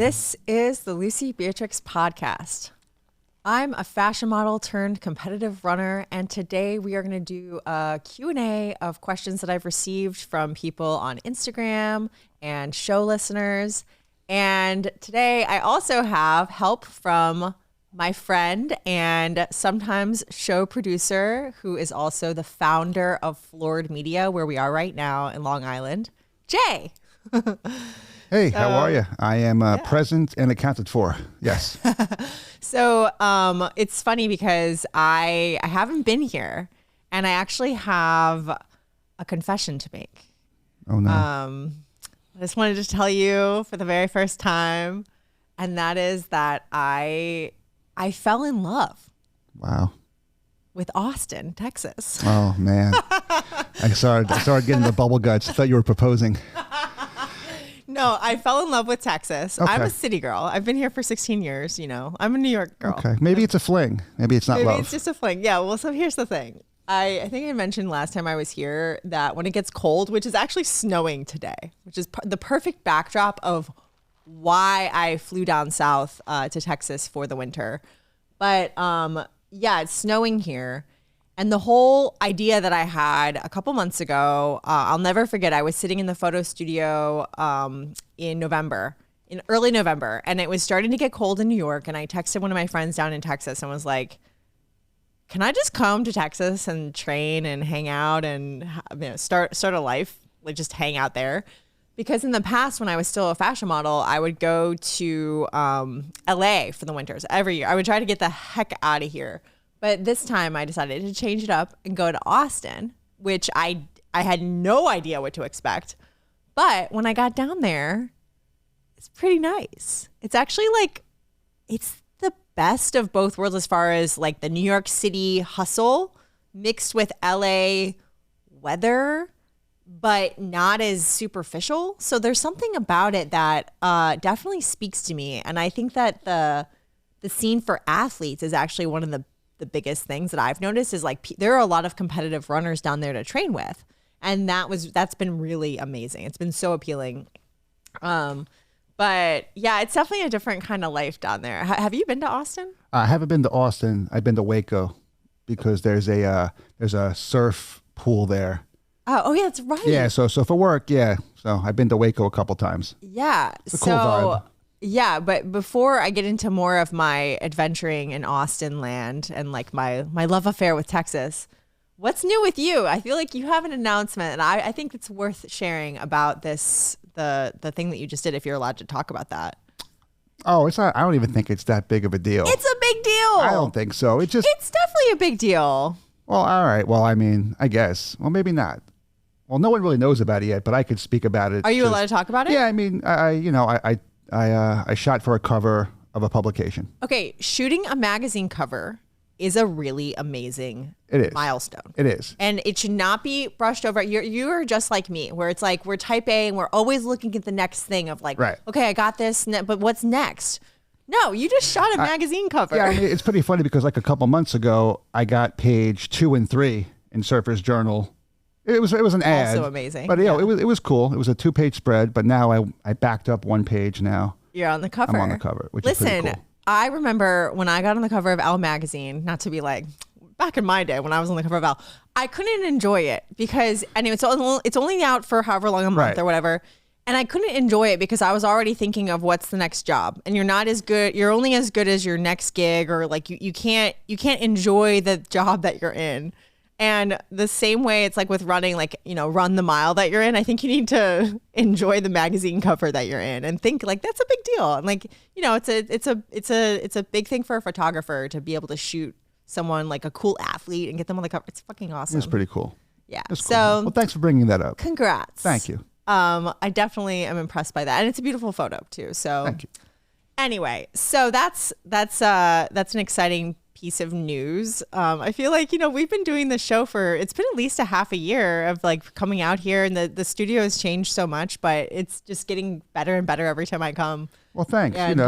This is the Lucie Beatrix podcast. I'm a fashion model turned competitive runner, and today we are going to do a Q&A of questions that I've received from people on Instagram and show listeners. And today I also have help from my friend and sometimes show producer, who is also the founder of Floored Media, where we are right now in Long Island, Jay. Hey, how are you? I am present and accounted for. Yes. So it's funny because I haven't been here, and I actually have a confession to make. Oh, no. I just wanted to tell you for the very first time, and that is that I fell in love. Wow. With Austin, Texas. Oh, man. I started getting the bubble guts. I thought you were proposing. No, I fell in love with Texas. Okay. I'm a city girl. I've been here for 16 years, you know. I'm a New York girl. Okay. Maybe it's a fling. Maybe it's not love. Maybe it's just a fling. Yeah, well, so here's the thing. I think I mentioned last time I was here that when it gets cold, which is actually snowing today, which is the perfect backdrop of why I flew down south to Texas for the winter. But yeah, it's snowing here. And the whole idea that I had a couple months ago, I'll never forget. I was sitting in the photo studio in early November, and it was starting to get cold in New York. And I texted one of my friends down in Texas and was like, can I just come to Texas and train and hang out and start a life, like just hang out there? Because in the past, when I was still a fashion model, I would go to LA for the winters every year. I would try to get the heck out of here. But this time I decided to change it up and go to Austin, which I had no idea what to expect. But when I got down there, it's pretty nice. It's actually like, it's the best of both worlds as far as like the New York City hustle mixed with LA weather, but not as superficial. So there's something about it that definitely speaks to me. And I think that the scene for athletes is actually one of the biggest things that I've noticed is like there are a lot of competitive runners down there to train with, and that's been really amazing. It's been so appealing. But yeah, it's definitely a different kind of life down there. Have you been to Austin? I haven't been to Austin. I've been to Waco because there's a surf pool there. Oh yeah, that's right. Yeah, so for work, yeah. So I've been to Waco a couple times. Yeah, it's a cool vibe. Yeah, but before I get into more of my adventuring in Austin land and like my love affair with Texas, what's new with you? I feel like you have an announcement, and I think it's worth sharing about this, the thing that you just did, if you're allowed to talk about that. Oh, it's not. I don't even think it's that big of a deal. It's a big deal. I don't think so. It's definitely a big deal. Well, all right. Well, I mean, I guess. Well, maybe not. Well, no one really knows about it yet, but I could speak about it. Are you allowed to talk about it? Yeah, I mean, I shot for a cover of a publication. Okay, shooting a magazine cover is a really amazing milestone. It is. And it should not be brushed over. You're just like me, where it's like we're type A and we're always looking at the next thing of like, right. Okay, I got this, but what's next? No, you just shot a magazine cover. Yeah, I mean, it's pretty funny because like a couple months ago, I got page 2 and 3 in Surfer's Journal. It was an ad. Also amazing. But yeah, it was cool. It was a 2-page spread, but now I backed up 1 page now. You're on the cover. I'm on the cover, which is pretty cool. I remember when I got on the cover of Elle magazine, not to be like, back in my day when I was on the cover of Elle, I couldn't enjoy it because, anyway, it's only out for however long a month or whatever. And I couldn't enjoy it because I was already thinking of what's the next job, and you're not as good. You're only as good as your next gig, or like you can't enjoy the job that you're in. And the same way it's like with running, like, you know, run the mile that you're in. I think you need to enjoy the magazine cover that you're in and think like that's a big deal. And like, you know, it's a big thing for a photographer to be able to shoot someone like a cool athlete and get them on the cover. It's fucking awesome. It's pretty cool. Yeah. Cool. So well, thanks for bringing that up. Congrats. Thank you. I definitely am impressed by that, and it's a beautiful photo too. So thank you. Anyway, so that's an exciting piece of news. I feel like, you know, we've been doing this show it's been at least a half a year of like coming out here, and the studio has changed so much, but it's just getting better and better every time I come. Well, thanks. And,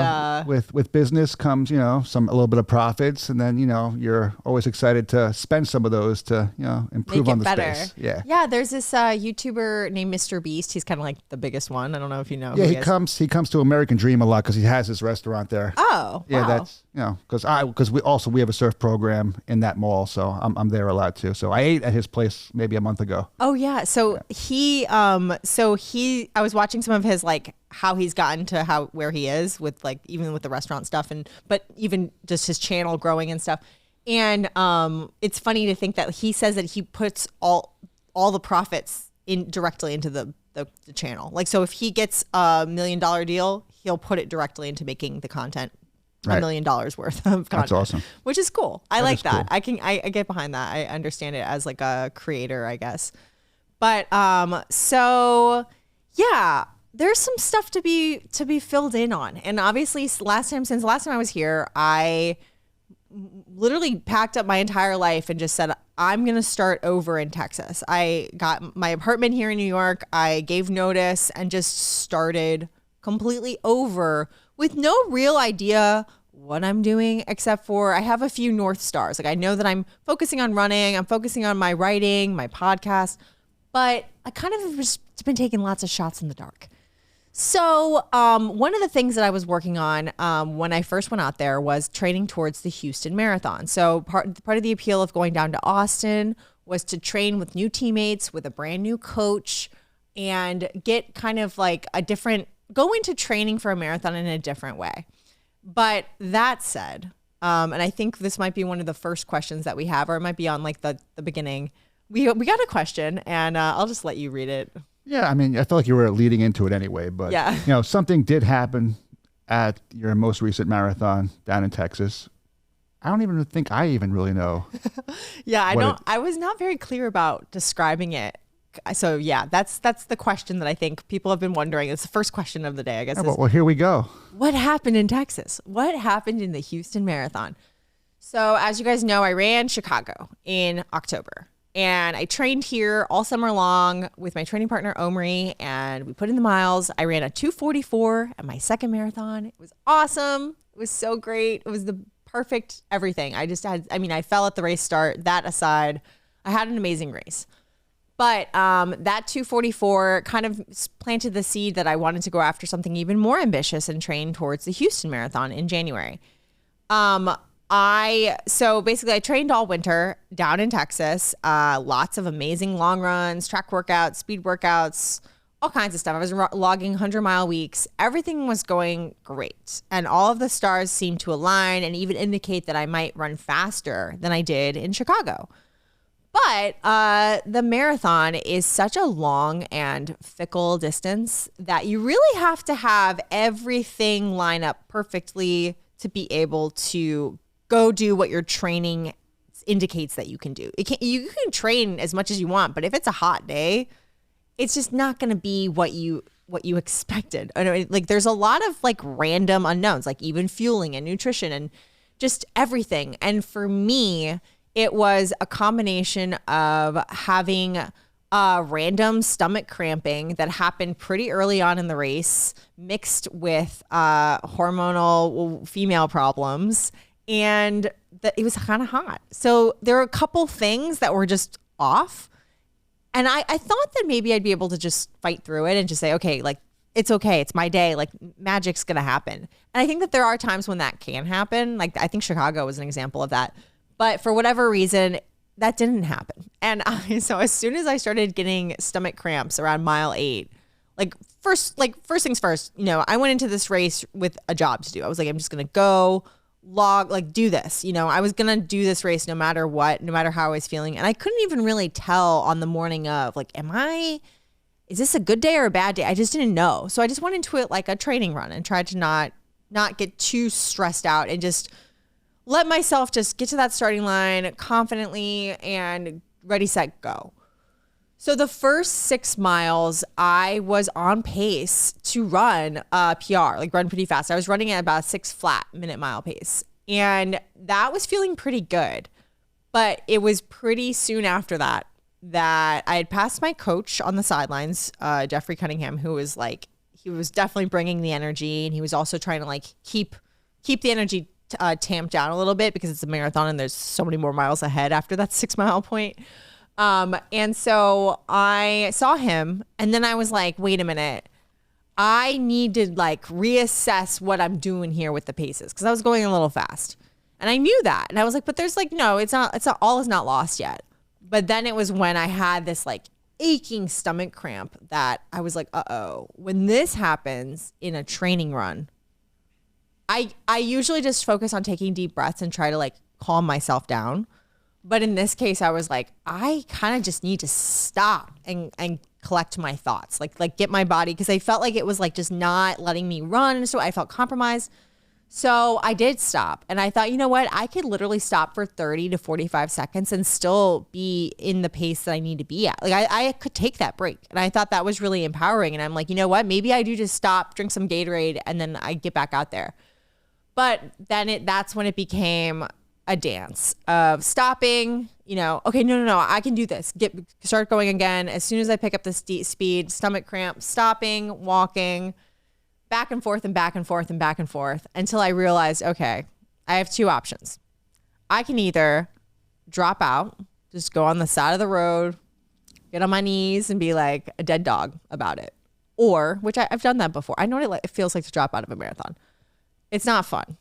with business comes, a little bit of profits, and then, you're always excited to spend some of those to, improve on the better. space. Yeah. Yeah. There's this YouTuber named Mr. Beast. He's kind of like the biggest one. I don't know if you know. Yeah, who he comes to American Dream a lot because he has his restaurant there. Oh, yeah, wow. that's because we have a surf program in that mall, so I'm there a lot too. So I ate at his place maybe a month ago. Oh yeah. So I was watching some of his like how he's gotten to where he is with like even with the restaurant stuff but even just his channel growing and stuff. And it's funny to think that he says that he puts all the profits directly into the channel. Like, so if he gets $1 million deal, he'll put it directly into making the content. Right. $1 million worth of content. That's awesome. Which is cool. I like that. Cool. I get behind that. I understand it as like a creator, I guess. But so yeah, there's some stuff to be filled in on. And obviously since the last time I was here, I literally packed up my entire life and just said, I'm going to start over in Texas. I got my apartment here in New York. I gave notice and just started completely over with no real idea what I'm doing, except for I have a few North Stars. Like I know that I'm focusing on running, I'm focusing on my writing, my podcast, but I kind of have just been taking lots of shots in the dark. So one of the things that I was working on when I first went out there was training towards the Houston Marathon. So part of the appeal of going down to Austin was to train with new teammates, with a brand new coach, and get kind of like go into training for a marathon in a different way. But that said, and I think this might be one of the first questions that we have, or it might be on like the beginning. We got a question, and I'll just let you read it. Yeah, I mean, I felt like you were leading into it anyway, but yeah. Something did happen at your most recent marathon down in Texas. I don't even think I even really know. Yeah, I was not very clear about describing it. So yeah, that's the question that I think people have been wondering. It's the first question of the day, I guess. Well, here we go. What happened in Texas? What happened in the Houston Marathon? So as you guys know, I ran Chicago in October. And I trained here all summer long with my training partner, Omri, and we put in the miles. I ran a 2:44 at my second marathon. It was awesome. It was so great. It was the perfect everything. I fell at the race start. That aside, I had an amazing race. But that 2:44 kind of planted the seed that I wanted to go after something even more ambitious and train towards the Houston Marathon in January. So basically I trained all winter down in Texas, lots of amazing long runs, track workouts, speed workouts, all kinds of stuff. I was logging 100-mile weeks. Everything was going great. And all of the stars seemed to align and even indicate that I might run faster than I did in Chicago. But the marathon is such a long and fickle distance that you really have to have everything line up perfectly to be able to go do what your training indicates that you can do. You can train as much as you want, but if it's a hot day, it's just not going to be what you expected. I know, like there's a lot of like random unknowns, like even fueling and nutrition and just everything. And for me, it was a combination of having random stomach cramping that happened pretty early on in the race, mixed with hormonal female problems. And it was kind of hot. So there were a couple things that were just off. And I thought that maybe I'd be able to just fight through it and just say, okay, like, it's okay. It's my day. Like, magic's going to happen. And I think that there are times when that can happen. Like, I think Chicago was an example of that. But for whatever reason, that didn't happen. And so as soon as I started getting stomach cramps around mile 8, first things first, I went into this race with a job to do. I was like, I'm just going to go do this. I was going to do this race no matter what, no matter how I was feeling. And I couldn't even really tell on the morning of is this a good day or a bad day? I just didn't know. So I just went into it like a training run and tried to not get too stressed out and just let myself just get to that starting line confidently and ready, set, go. So the first 6 miles, I was on pace to run a PR, run pretty fast. I was running at about a 6 flat minute mile pace. And that was feeling pretty good. But it was pretty soon after that I had passed my coach on the sidelines, Jeffrey Cunningham, who was he was definitely bringing the energy, and he was also trying to like keep the energy tamped down a little bit because it's a marathon and there's so many more miles ahead after that 6 mile point. And so I saw him, and then I was like, wait a minute. I need to like reassess what I'm doing here with the paces, because I was going a little fast, and I knew that. And I was like, but there's like, no, it's not, all is not lost yet. But then it was when I had this like aching stomach cramp that I was like, uh-oh, when this happens in a training run, I usually just focus on taking deep breaths and try to like calm myself down. But in this case, I was like, I kind of just need to stop and collect my thoughts, like get my body, because I felt like it was like just not letting me run. So I felt compromised. So I did stop, and I thought, you know what? I could literally stop for 30 to 45 seconds and still be in the pace that I need to be at. Like I could take that break, and I thought that was really empowering. And I'm like, you know what? Maybe I do just stop, drink some Gatorade, and then I get back out there. But then that's when it became a dance of stopping, you know, okay, no, I can do this. Start going again. As soon as I pick up the speed, stomach cramp, stopping, walking, back and forth and back and forth and back and forth, until I realized, okay, I have two options. I can either drop out, just go on the side of the road, get on my knees and be like a dead dog about it. Or, which I've done that before. I know what it feels like to drop out of a marathon. It's not fun.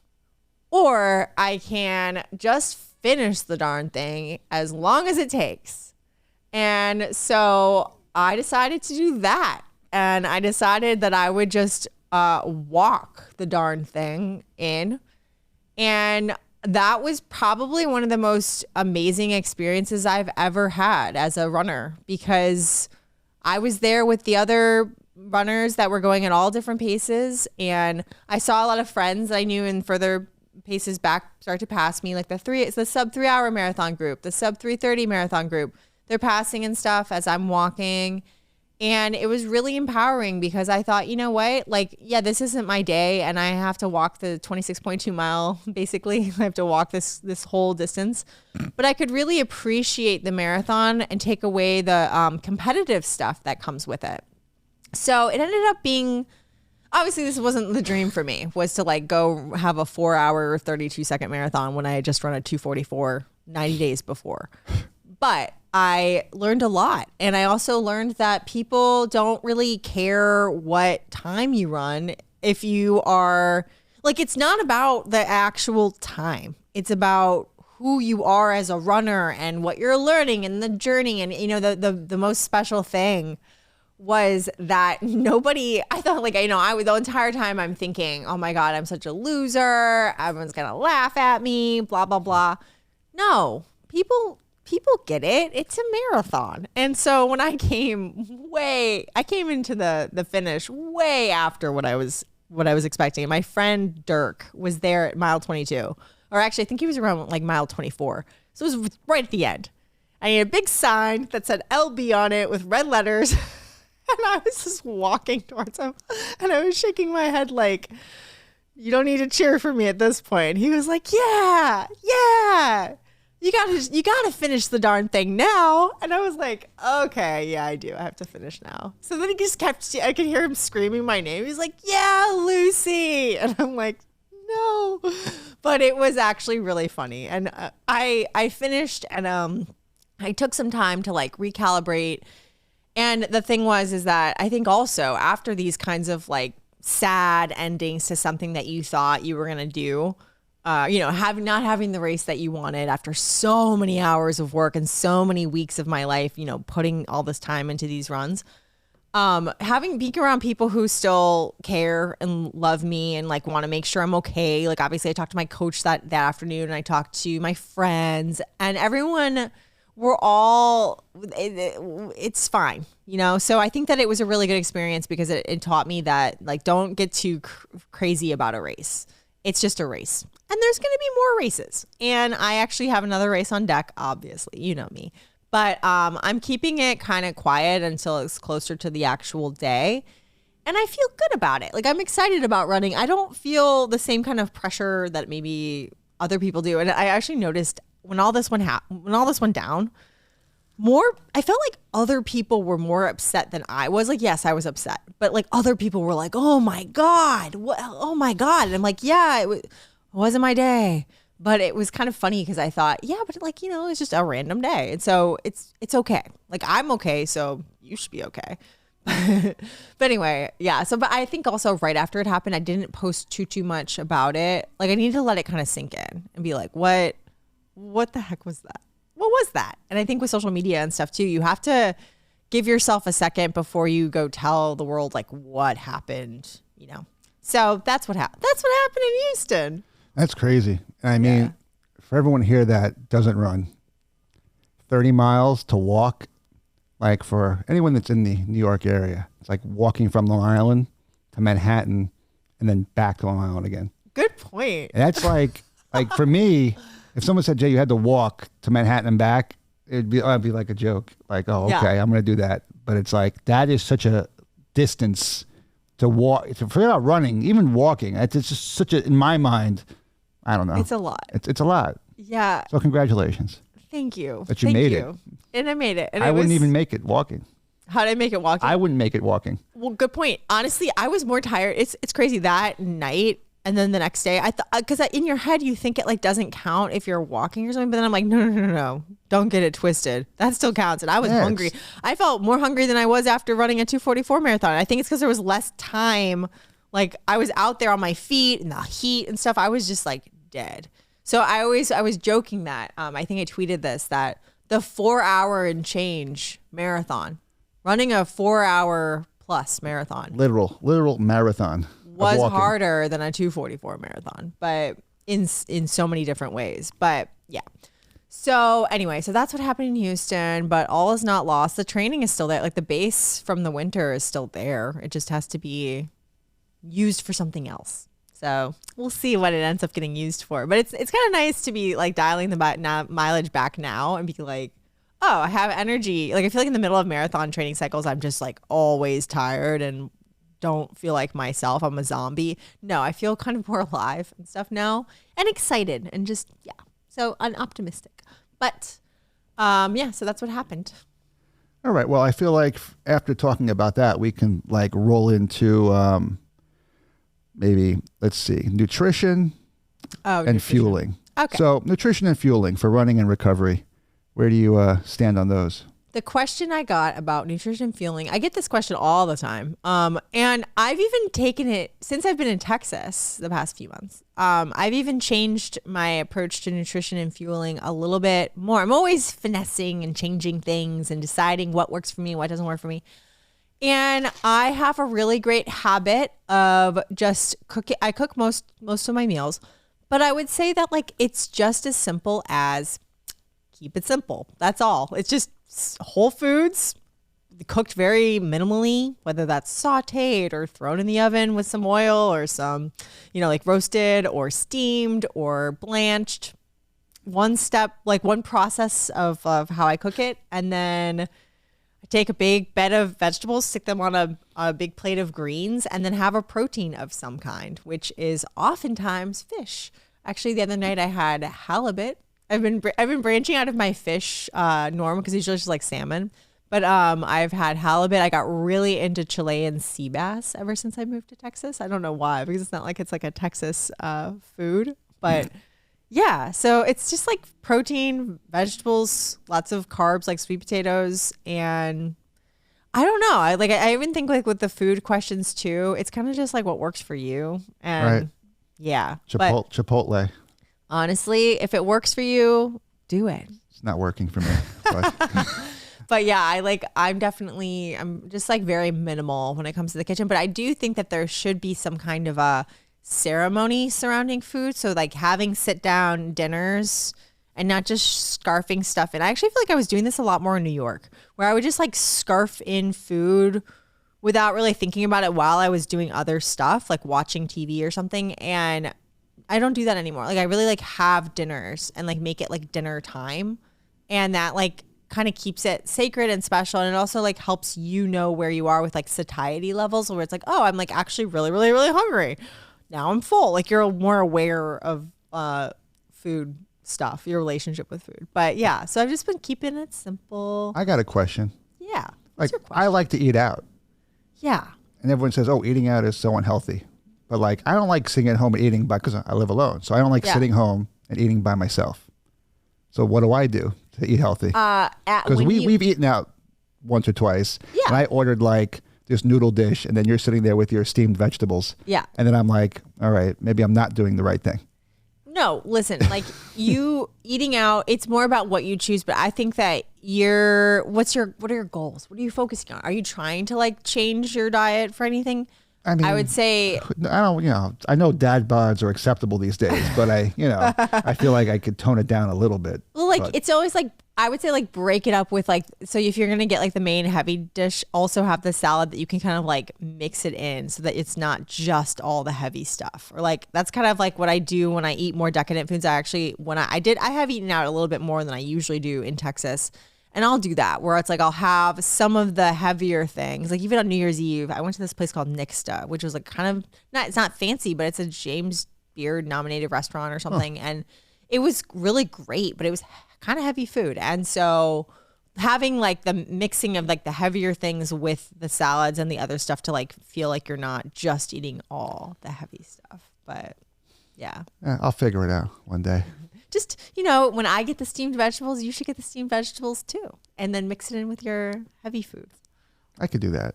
Or I can just finish the darn thing as long as it takes. And so I decided to do that. And I decided that I would just walk the darn thing in. And that was probably one of the most amazing experiences I've ever had as a runner, because I was there with the other runners that were going at all different paces. And I saw a lot of friends that I knew in further paces back start to pass me, like it's the sub 3 hour marathon group, the sub 3:30 marathon group. They're passing and stuff as I'm walking. And it was really empowering, because I thought, you know what, like, yeah, this isn't my day, and I have to walk the 26.2 mile, basically. I have to walk this whole distance. But I could really appreciate the marathon and take away the competitive stuff that comes with it. So it ended up being, obviously this wasn't the dream for me, was to like go have a 4 hour, 32 second marathon when I had just run a 2:44 90 days before. But I learned a lot. And I also learned that people don't really care what time you run. If you are like, it's not about the actual time. It's about who you are as a runner and what you're learning and the journey. And, you know, the most special thing was that I thought, like, you know, the entire time I'm thinking, oh my God, I'm such a loser. Everyone's going to laugh at me, blah, blah, blah. No, people get it. It's a marathon. And so when I came into the finish way after what I was expecting. My friend Dirk was there at mile 22, or actually I think he was around like mile 24. So it was right at the end. I had a big sign that said LB on it with red letters. And I was just walking towards him, and I was shaking my head like, you don't need to cheer for me at this point. He was like, yeah. You gotta finish the darn thing now. And I was like, okay, yeah, I do. I have to finish now. So then he just I could hear him screaming my name. He's like, yeah, Lucie. And I'm like, no. But it was actually really funny. And I finished, and I took some time to like recalibrate. And the thing is that I think also after these kinds of like sad endings to something that you thought you were going to do, you know, not having the race that you wanted after so many hours of work and so many weeks of my life, you know, putting all this time into these runs, being around people who still care and love me and like want to make sure I'm okay. Like, obviously I talked to my coach that afternoon, and I talked to my friends, and everyone, it's fine, you know? So I think that it was a really good experience, because it taught me that, like, don't get too crazy about a race. It's just a race, and there's going to be more races. And I actually have another race on deck, obviously, you know me, but I'm keeping it kind of quiet until it's closer to the actual day. And I feel good about it. Like, I'm excited about running. I don't feel the same kind of pressure that maybe other people do. And I actually noticed when all this went down, I felt like other people were more upset than I was. Like, yes, I was upset, but like other people were like, oh my God, oh my God. And I'm like, yeah, it wasn't my day. But it was kind of funny because I thought, yeah, but like, it's just a random day. And so it's okay. Like, I'm okay, so you should be okay. But anyway, yeah. So, but I think also right after it happened, I didn't post too much about it. Like, I needed to let it kind of sink in and be like, what the heck was that? What was that? And I think with social media and stuff too, you have to give yourself a second before you go tell the world like what happened, So that's what happened. That's what happened in Houston. That's crazy. I mean, for everyone here that doesn't run, 30 miles to walk, like for anyone that's in the New York area, it's like walking from Long Island to Manhattan and then back to Long Island again. Good point. And that's like for me, if someone said, Jay, you had to walk to Manhattan and back, it'd be like a joke. Like, oh, okay, I'm going to do that. But it's like, that is such a distance to walk. Forget about running, even walking. It's just such a, in my mind, I don't know. It's a lot. It's a lot. Yeah. So congratulations. Thank you. That you made it. And I made it. And I wouldn't even make it walking. How did I make it walking? I wouldn't make it walking. Well, good point. Honestly, I was more tired. It's crazy that night. And then the next day, I thought, because in your head, you think it like doesn't count if you're walking or something. But then I'm like, no. Don't get it twisted. That still counts. And I was hungry. I felt more hungry than I was after running a 2:44 marathon. I think it's because there was less time. Like, I was out there on my feet in the heat and stuff. I was just like dead. So I was joking that, I think I tweeted this, that the 4 hour and change marathon, running a 4 hour plus marathon. Literal marathon. Was harder than a 2:44 marathon, but in so many different ways. But yeah. So anyway, so that's what happened in Houston, but all is not lost. The training is still there. Like, the base from the winter is still there. It just has to be used for something else. So we'll see what it ends up getting used for. But it's kind of nice to be like dialing the mileage back now and be like, oh, I have energy. Like, I feel like in the middle of marathon training cycles, I'm just like always tired and don't feel like myself. I'm a zombie. No, I feel kind of more alive and stuff now and excited and just, yeah. So I'm optimistic. But so that's what happened. All right. Well, I feel like after talking about that, we can like roll into maybe, let's see, nutrition and fueling. Okay. So nutrition and fueling for running and recovery. Where do you stand on those? The question I got about nutrition and fueling, I get this question all the time. And I've even taken it since I've been in Texas the past few months. I've even changed my approach to nutrition and fueling a little bit more. I'm always finessing and changing things and deciding what works for me, what doesn't work for me. And I have a really great habit of just cooking. I cook most of my meals, but I would say that like it's just as simple as keep it simple. That's all. It's just whole foods cooked very minimally, whether that's sauteed or thrown in the oven with some oil or some, like roasted or steamed or blanched. One process of how I cook it. And then I take a big bed of vegetables, stick them on a big plate of greens, and then have a protein of some kind, which is oftentimes fish. Actually, the other night I had halibut. I've been branching out of my fish norm because usually just like salmon, but I've had halibut. I got really into Chilean sea bass ever since I moved to Texas. I don't know why, because it's not like it's like a Texas food, but yeah. So it's just like protein, vegetables, lots of carbs like sweet potatoes, and I don't know. I even think like with the food questions too. It's kind of just like what works for you, and right. Yeah. Chipotle. Honestly, if it works for you, do it. It's not working for me. But yeah, I'm just like very minimal when it comes to the kitchen. But I do think that there should be some kind of a ceremony surrounding food. So like having sit down dinners and not just scarfing stuff in. I actually feel like I was doing this a lot more in New York, where I would just like scarf in food without really thinking about it while I was doing other stuff, like watching TV or something. And I don't do that anymore. Like I really like have dinners and like make it like dinner time. And that like kind of keeps it sacred and special. And it also like helps you know where you are with like satiety levels, where it's like, oh, I'm like actually really, really, really hungry. Now I'm full. Like you're more aware of food stuff, your relationship with food. But yeah, so I've just been keeping it simple. I got a question. Yeah. Like, What's your question? I like to eat out. Yeah. And everyone says, oh, eating out is so unhealthy. But like, I don't like sitting at home and eating because I live alone. So I don't like sitting home and eating by myself. So what do I do to eat healthy? Because we've eaten out once or twice. Yeah. And I ordered like this noodle dish, and then you're sitting there with your steamed vegetables. Yeah. And then I'm like, all right, maybe I'm not doing the right thing. No, listen, like you eating out, it's more about what you choose. But I think that what are your goals? What are you focusing on? Are you trying to like change your diet for anything? I mean, I would say, I know dad bods are acceptable these days, but I feel like I could tone it down a little bit. Well, like it's always like, I would say like break it up with like, so if you're going to get like the main heavy dish, also have the salad that you can kind of like mix it in so that it's not just all the heavy stuff. Or like, that's kind of like what I do when I eat more decadent foods. I actually, I have eaten out a little bit more than I usually do in Texas. And I'll do that where it's like, I'll have some of the heavier things. Like even on New Year's Eve, I went to this place called Nixta, which was like kind of it's not fancy, but it's a James Beard nominated restaurant or something. Huh. And it was really great, but it was kind of heavy food. And so having like the mixing of like the heavier things with the salads and the other stuff to like feel like you're not just eating all the heavy stuff. But yeah. I'll figure it out one day. Just, when I get the steamed vegetables, you should get the steamed vegetables too. And then mix it in with your heavy foods. I could do that.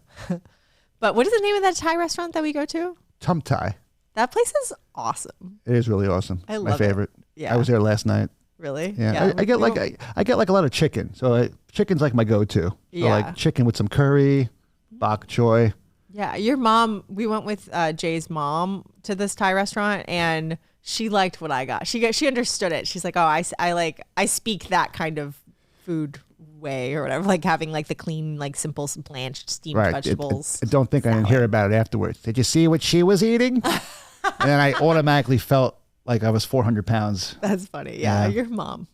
But what is the name of that Thai restaurant that we go to? Tum Thai. That place is awesome. It is really awesome. I love my favorite. Yeah. I was there last night. Really? Yeah. I get like a lot of chicken. So chicken's like my go-to. So like chicken with some curry, bok choy. Yeah. Your mom, we went with Jay's mom to this Thai restaurant and she liked what I got. She understood it. She's like, oh, I speak that kind of food way or whatever, like having like the clean, like simple blanched steamed vegetables. I don't think salad. I didn't hear about it afterwards. Did you see what she was eating? And then I automatically felt like I was 400 pounds. That's funny. Yeah. Your mom.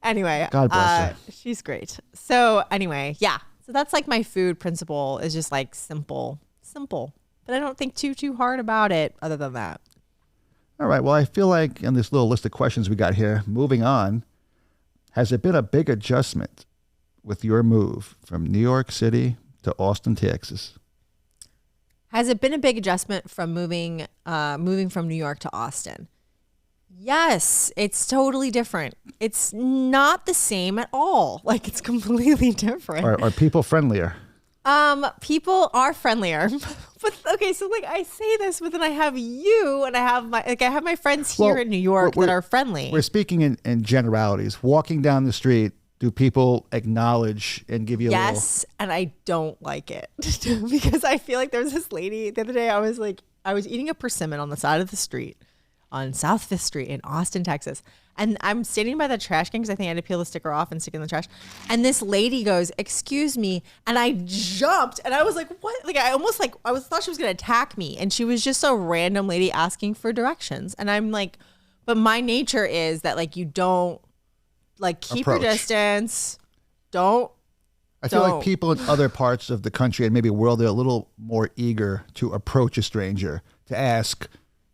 Anyway, God bless her. She's great. So anyway, yeah. So that's like my food principle is just like simple, but I don't think too hard about it other than that. All right. Well, I feel like in this little list of questions we got here, moving on, has it been a big adjustment with your move from New York City to Austin, Texas? Has it been a big adjustment from moving from New York to Austin? Yes, it's totally different. It's not the same at all. Like it's completely different. Are people friendlier? People are friendlier. But okay, so like I say this, but then I have you and I have my friends here in New York that are friendly. We're speaking in generalities. Walking down the street, do people acknowledge and give you a little? Yes, and I don't like it because I feel like there was this lady the other day. I was eating a persimmon on the side of the street on South 5th Street in Austin, Texas. And I'm standing by the trash can because I think I had to peel the sticker off and stick it in the trash. And this lady goes, "Excuse me." And I jumped and I was like, what? Like I thought she was going to attack me. And she was just a random lady asking for directions. And I'm like, but my nature is that like, you don't like keep your distance. I feel like people in other parts of the country and maybe world are a little more eager to approach a stranger to ask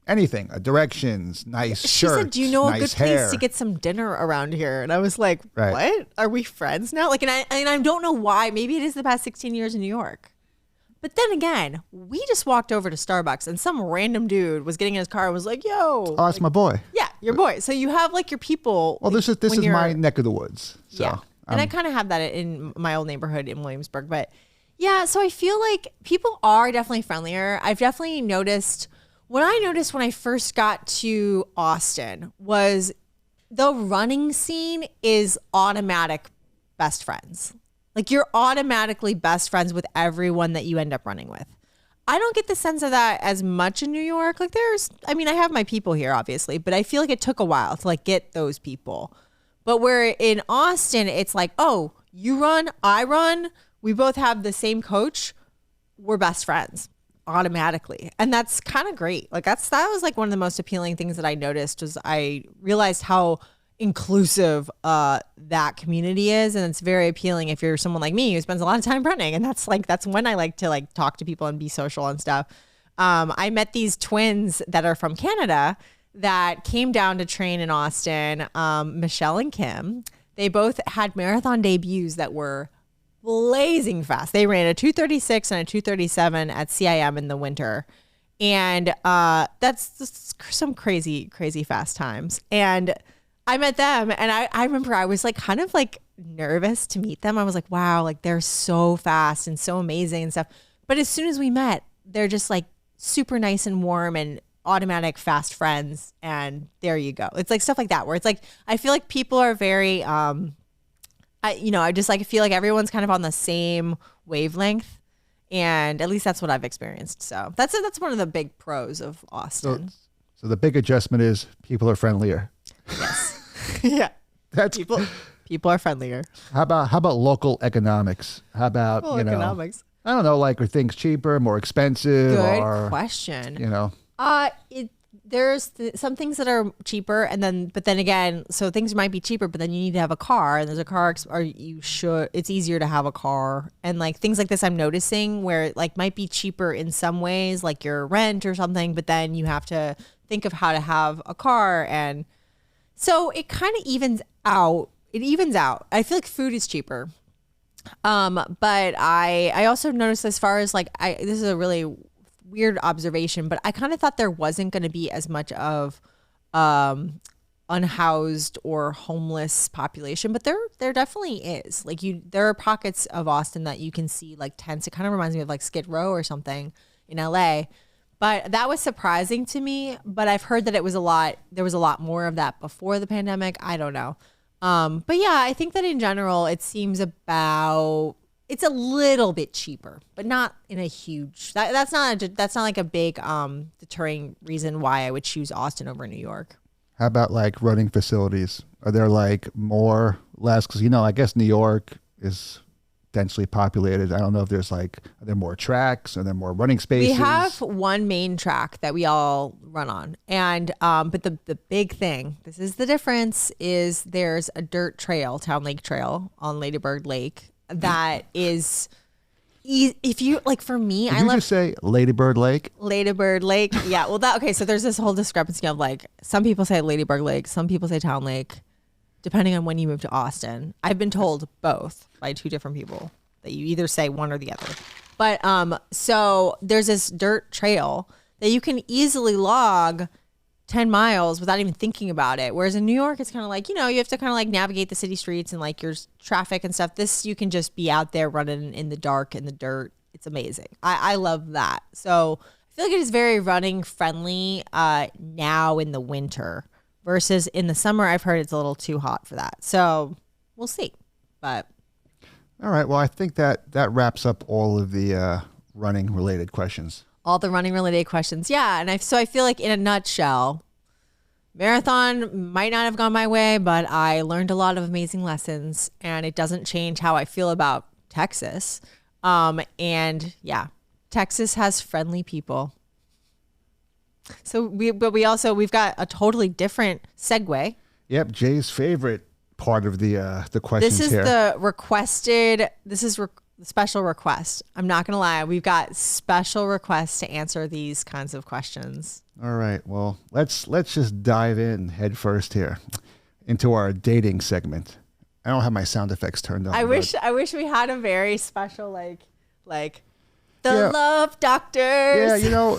anything, directions, nice shirt. She said, "Do you know nice a good place to get some dinner around here?" And I was like, "What? Are we friends now?" Like, and I don't know why. Maybe it is the past 16 years in New York. But then again, we just walked over to Starbucks and some random dude was getting in his car and was like, "Yo, oh, that's my boy." Yeah, your boy. So you have like your people. Well, this is my neck of the woods. So, yeah, and I kind of have that in my old neighborhood in Williamsburg. But yeah, so I feel like people are definitely friendlier. I've definitely noticed. What I noticed when I first got to Austin was the running scene is automatic best friends. Like you're automatically best friends with everyone that you end up running with. I don't get the sense of that as much in New York. Like I have my people here obviously, but I feel like it took a while to like get those people. But where in Austin, it's like, oh, you run, I run. We both have the same coach. We're best friends. Automatically. And that's kind of great. Like that was like one of the most appealing things that I noticed was I realized how inclusive that community is. And it's very appealing if you're someone like me who spends a lot of time running. And that's when I like to like talk to people and be social and stuff. I met these twins that are from Canada that came down to train in Austin, Michelle and Kim. They both had marathon debuts that were blazing fast. They ran a 2:36 and a 2:37 at CIM in the winter. And that's some crazy, crazy fast times. And I met them, and I remember I was like kind of like nervous to meet them. I was like, wow, like they're so fast and so amazing and stuff. But as soon as we met, they're just like super nice and warm and automatic fast friends. And there you go. It's like stuff like that where it's like, I feel like people are very, I just like feel like everyone's kind of on the same wavelength. And at least that's what I've experienced. So that's one of the big pros of Austin. So the big adjustment is people are friendlier. Yes. Yeah. That's people are friendlier. How about local economics? How about economics? I don't know, like are things cheaper, more expensive? Good question. There's some things that are cheaper, but then again, so things might be cheaper, but then you need to have a car, and there's a car, it's easier to have a car, and like things like this, I'm noticing where it like might be cheaper in some ways, like your rent or something, but then you have to think of how to have a car, and so it kind of evens out. It evens out. I feel like food is cheaper, but I also noticed as far as like this is a really weird observation, but I kind of thought there wasn't going to be as much of unhoused or homeless population, but there definitely is. Like there are pockets of Austin that you can see like tents. It kind of reminds me of like Skid Row or something in LA, but that was surprising to me. But I've heard that there was a lot more of that before the pandemic. I don't know. But yeah, I think that in general, it seems it's a little bit cheaper, but not in a huge. That's not like a big deterring reason why I would choose Austin over New York. How about like running facilities? Are there like more, less? Because I guess New York is densely populated. I don't know if there's like, are there more tracks? Are there more running spaces? We have one main track that we all run on, and but the big thing, this is the difference, is there's a dirt trail, Town Lake Trail on Ladybird Lake. That is, if you like, for me, Did you just say Ladybird Lake? Ladybird Lake, yeah. Well, okay. So there's this whole discrepancy of like, some people say Ladybird Lake, some people say Town Lake, depending on when you move to Austin. I've been told both by two different people that you either say one or the other. But so there's this dirt trail that you can easily log 10 miles without even thinking about it. Whereas in New York, it's kind of like, you have to kind of like navigate the city streets and like your traffic and stuff. This, you can just be out there running in the dark, in the dirt. It's amazing. I love that. So I feel like it is very running friendly now in the winter versus in the summer. I've heard it's a little too hot for that. So we'll see. But all right. Well, I think that wraps up all of the running related questions. All the running related questions. Yeah. And so I feel like in a nutshell, marathon might not have gone my way, but I learned a lot of amazing lessons, and it doesn't change how I feel about Texas. And yeah, Texas has friendly people. So we've got a totally different segue. Yep. Jay's favorite part of the questions here. This is here. the requested, special request. I'm not going to lie. We've got special requests to answer these kinds of questions. All right. Well, let's just dive in head first here into our dating segment. I don't have my sound effects turned on. I wish we had a very special like the love doctors. Yeah,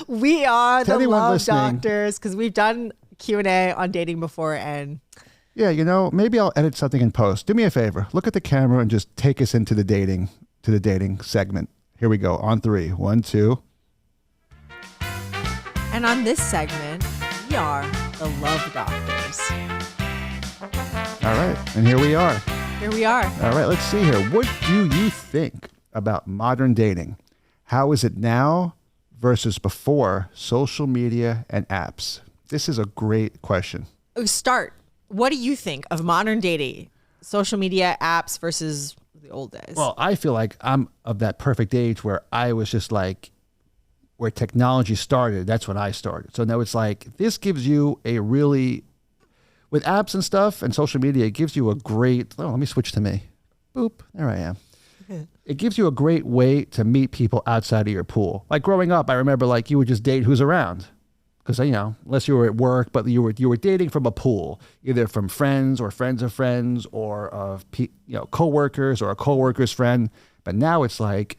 we are the love listening, doctors, because we've done Q&A on dating before, and yeah, maybe I'll edit something in post. Do me a favor. Look at the camera and just take us into the dating segment. Here we go. On 3. 1, 2. And on this segment, we are the love doctors. All right. And here we are. Here we are. All right. Let's see here. What do you think about modern dating? How is it now versus before social media and apps? This is a great question. Start. What do you think of modern dating, social media, apps versus the old days? Well, I feel like I'm of that perfect age where I was just like, where technology started, that's when I started. So now it's like, this gives you a really, with apps and stuff and social media, it gives you a great, let me switch to me. Boop, there I am. It gives you a great way to meet people outside of your pool. Like growing up, I remember like you would just date who's around. because unless you were at work, but you were dating from a pool, either from friends or friends of friends or of coworkers or a coworker's friend. But now it's like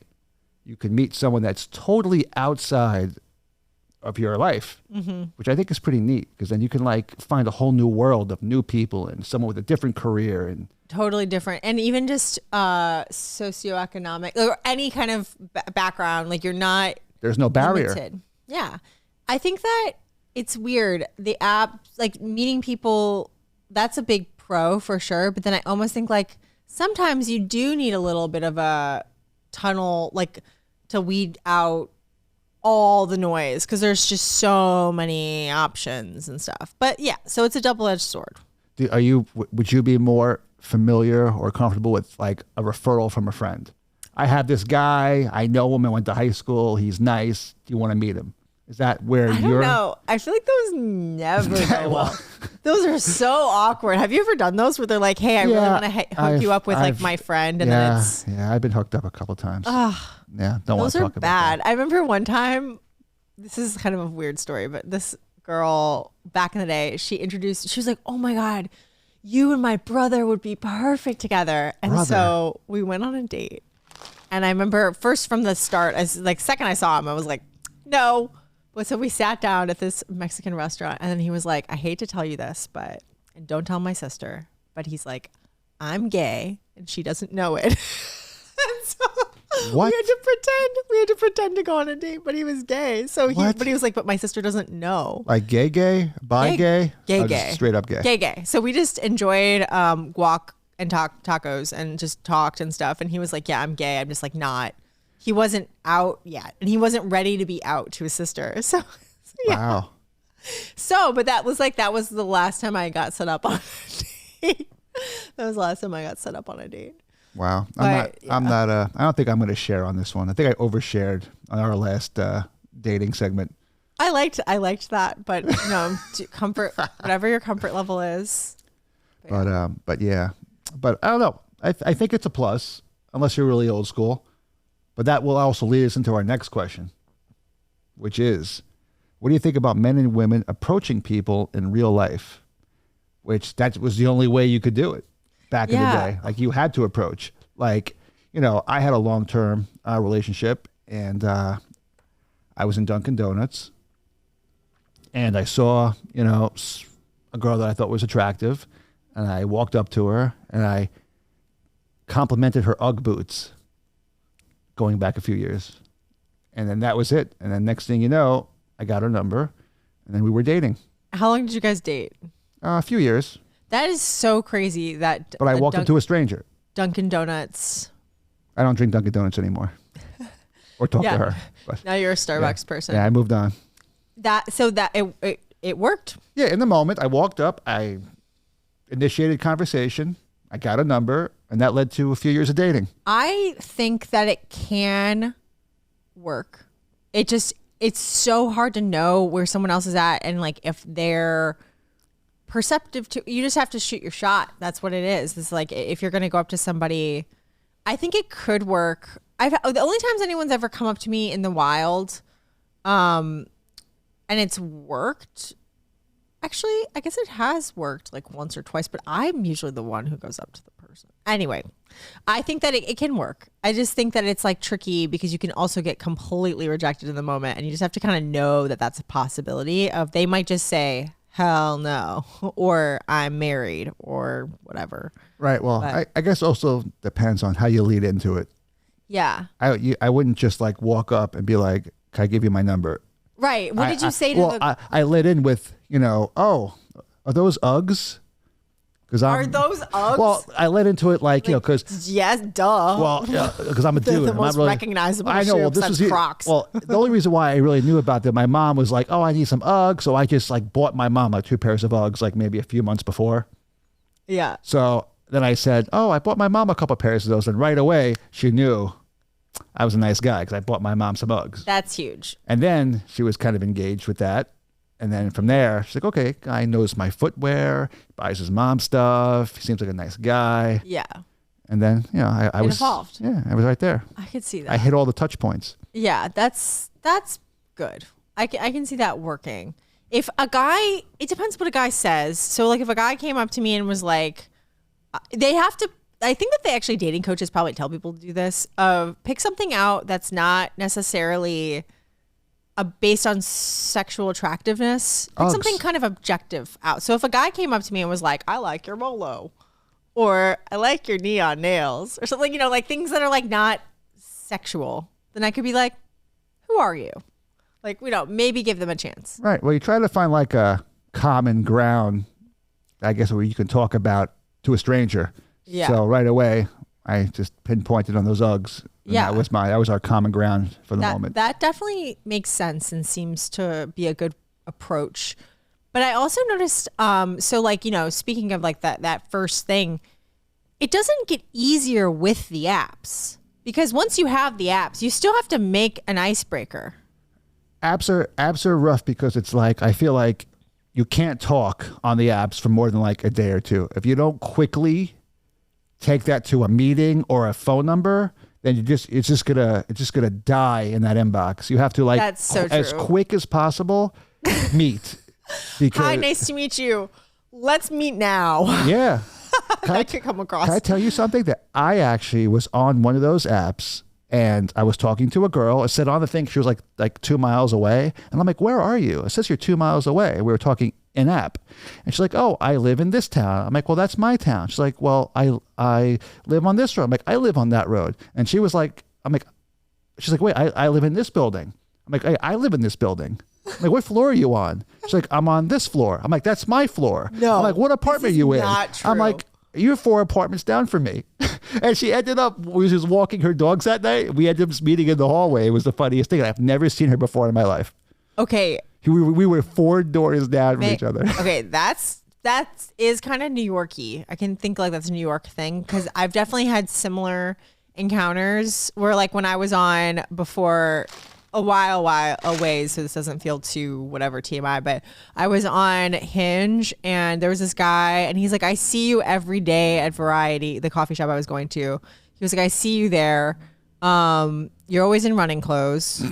you can meet someone that's totally outside of your life, which I think is pretty neat, because then you can like find a whole new world of new people and someone with a different career and totally different, and even just socioeconomic or any kind of background. Like there's no barrier. Limited. Yeah. I think that it's weird. The app, like meeting people, that's a big pro for sure. But then I almost think like sometimes you do need a little bit of a tunnel, like to weed out all the noise, because there's just so many options and stuff. But yeah, so it's a double-edged sword. Would you be more familiar or comfortable with like a referral from a friend? I have this guy, I know him, I went to high school, he's nice, do you want to meet him? Is that where I don't know. I feel like those never go well. Those are so awkward. Have you ever done those where they're like, hey, I really want to hook you up with like my friend, and then it's I've been hooked up a couple times. Yeah, don't want to talk about bad. that. I remember one time, this is kind of a weird story, but this girl back in the day, she was like, oh my God, you and my brother would be perfect together. And so we went on a date. And I remember first from the start, second I saw him, I was like, no. But so we sat down at this Mexican restaurant, and then he was like, I hate to tell you this, and don't tell my sister, but he's like, I'm gay and she doesn't know it. And so what? we had to pretend to go on a date, but he was gay. So he was like, but my sister doesn't know. Like gay, bi gay? Gay. Straight up gay. Gay. So we just enjoyed guac and tacos and just talked and stuff. And he was like, yeah, I'm gay. I'm just like not. He wasn't out yet, and he wasn't ready to be out to his sister. So yeah. Wow. So, but that was the last time I got set up on a date. That was the last time I got set up on a date. Wow. I don't think I'm going to share on this one. I think I overshared on our last dating segment. I liked that, but comfort, whatever your comfort level is. But yeah, but I don't know. I think it's a plus, unless you're really old school. But that will also lead us into our next question, which is, what do you think about men and women approaching people in real life? Which that was the only way you could do it back in the day. Like you had to approach. Like, I had a long-term relationship, and I was in Dunkin' Donuts, and I saw, a girl that I thought was attractive, and I walked up to her and I complimented her UGG boots. Going back a few years. And then that was it. And then next thing you know, I got her number, and then we were dating. How long did you guys date? A few years. That is so crazy that... But I walked up to a stranger. Dunkin' Donuts. I don't drink Dunkin' Donuts anymore. Or talk to her. But now you're a Starbucks person. Yeah, I moved on. It worked. Yeah, in the moment, I walked up, I initiated conversation, I got a number, and that led to a few years of dating. I think that it can work. It's so hard to know where someone else is at, and like if they're perceptive to, you just have to shoot your shot. That's what it is. It's like if you're going to go up to somebody, I think it could work. The only times anyone's ever come up to me in the wild, and it's worked. Actually, I guess it has worked like once or twice, but I'm usually the one who goes up to the person. Anyway, I think that it can work. I just think that it's like tricky because you can also get completely rejected in the moment, and you just have to kind of know that that's a possibility of they might just say, hell no, or I'm married or whatever. Right. Well, I guess also depends on how you lead into it. Yeah. I wouldn't just like walk up and be like, can I give you my number? Right. What did you say to I led in with, oh, are those Uggs? Are those Uggs? Well, I led into it like because yes, duh. Well, because I'm a dude. The most recognizable. I know. Well, this was Crocs. Well, the only reason why I really knew about them, my mom was like, "Oh, I need some Uggs," so I just like bought my mom like 2 pairs of Uggs, like maybe a few months before. Yeah. So then I said, "Oh, I bought my mom a couple pairs of those," and right away she knew I was a nice guy because I bought my mom some Uggs. That's huge. And then she was kind of engaged with that. And then from there, she's like, okay, guy knows my footwear, buys his mom stuff. He seems like a nice guy. Yeah. And then, I was involved. Yeah, I was right there. I could see that. I hit all the touch points. Yeah, that's good. I can see that working. If a guy, it depends what a guy says. So like if a guy came up to me and was like, they have to, I think that they actually, dating coaches probably tell people to do this, pick something out that's not necessarily based on sexual attractiveness. Pick something kind of objective out. So if a guy came up to me and was like, I like your Molo, or I like your neon nails, or something, like things that are like not sexual, then I could be like, who are you? Like, maybe give them a chance. Right. Well, you try to find like a common ground, I guess, where you can talk about to a stranger. Yeah. So right away, I just pinpointed on those Uggs. Yeah. That was our common ground for the moment. That definitely makes sense and seems to be a good approach. But I also noticed, so like, speaking of like that first thing, it doesn't get easier with the apps, because once you have the apps, you still have to make an icebreaker. Apps are rough because it's like, I feel like you can't talk on the apps for more than like a day or two. If you don't quickly take that to a meeting or a phone number, then it's just gonna die in that inbox. You have to like, that's so true, as quick as possible meet. Because, hi, nice to meet you. Let's meet now. Yeah. That could come across. Can I tell you something? That I actually was on one of those apps and I was talking to a girl. I said on the thing, she was like 2 miles away. And I'm like, where are you? It says you're 2 miles away. We were talking in app. And she's like, oh, I live in this town. I'm like, well, that's my town. She's like, well, I live on this road. I'm like, I live on that road. And she was like, she's like, wait, I live in this building. I'm like, I live in this building. I'm like, what floor are you on? She's like, I'm on this floor. I'm like, that's my floor. No. I'm like, what apartment are you in? Not true. I'm like, you're 4 apartments down from me. And she ended up, we was just walking her dogs that night. We ended up meeting in the hallway. It was the funniest thing. I've never seen her before in my life. Okay. We were 4 doors down from each other. Okay, that is kind of New York-y. I can think like that's a New York thing, because I've definitely had similar encounters where like when I was on before a while away, so this doesn't feel too whatever TMI, but I was on Hinge and there was this guy and he's like, I see you every day at Variety, the coffee shop I was going to. He was like, I see you there. You're always in running clothes.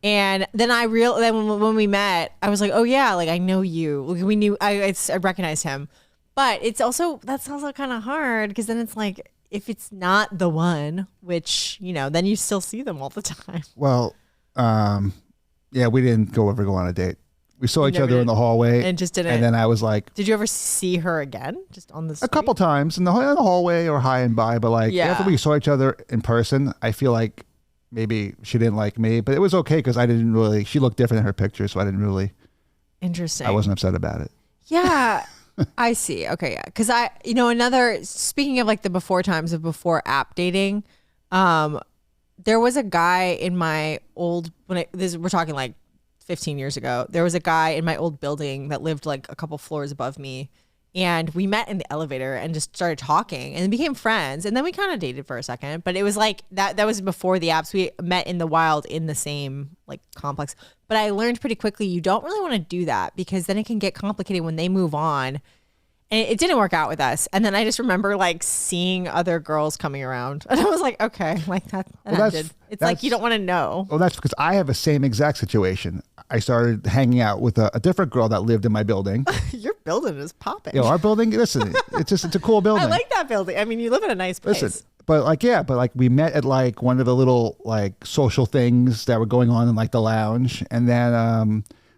And then then when we met, I was like, oh yeah, like I know you. We knew, I recognized him. But that's also kind of hard, because then it's like, if it's not the one, which, then you still see them all the time. Well, yeah, we didn't ever go on a date. We saw each other in the hallway. And just didn't. And then I was like, did you ever see her again? Just on the street? A couple times in the hallway or high and by. But like after we saw each other in person, I feel like maybe she didn't like me. But it was okay, because she looked different in her picture. So I didn't really. Interesting. I wasn't upset about it. Yeah. I see. Okay, yeah. Because speaking of like the before times of before app dating, there was a guy in my old, we're talking like 15 years ago, there was a guy in my old building that lived like a couple floors above me. And we met in the elevator and just started talking and became friends. And then we kind of dated for a second, but it was like that was before the apps. We met in the wild in the same like complex. But I learned pretty quickly, you don't really want to do that, because then it can get complicated when they move on. And it didn't work out with us. And then I just remember like seeing other girls coming around. And I was like, okay, like that ended. It's like you don't want to know. Well, that's because I have the same exact situation. I started hanging out with a different girl that lived in my building. Your building is popping. Our building, listen, it's a cool building. I like that building. I mean, you live in a nice place. Listen, but we met at like one of the little like social things that were going on in like the lounge. And then,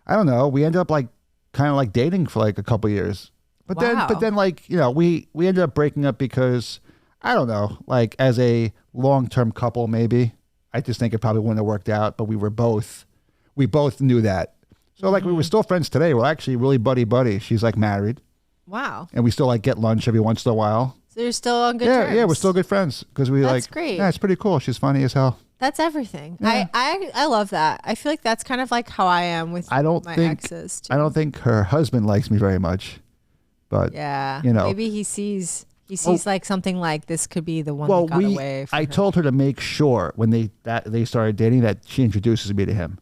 I don't know, we ended up like kind of like dating for like a couple years. But then like, we ended up breaking up because, I don't know, like as a long-term couple, maybe. I just think it probably wouldn't have worked out, but we both knew that. So like we were still friends today. We're actually really buddy. She's like married. Wow. And we still like get lunch every once in a while. So you're still on good terms. Yeah, we're still good friends because That's great. Yeah, it's pretty cool. She's funny as hell. That's everything. Yeah. I love that. I feel like that's kind of like how I am with my exes too. I don't think her husband likes me very much. But yeah, maybe he sees like something like this could be the one that got away from I her. told her to make sure when they started dating that she introduces me to him,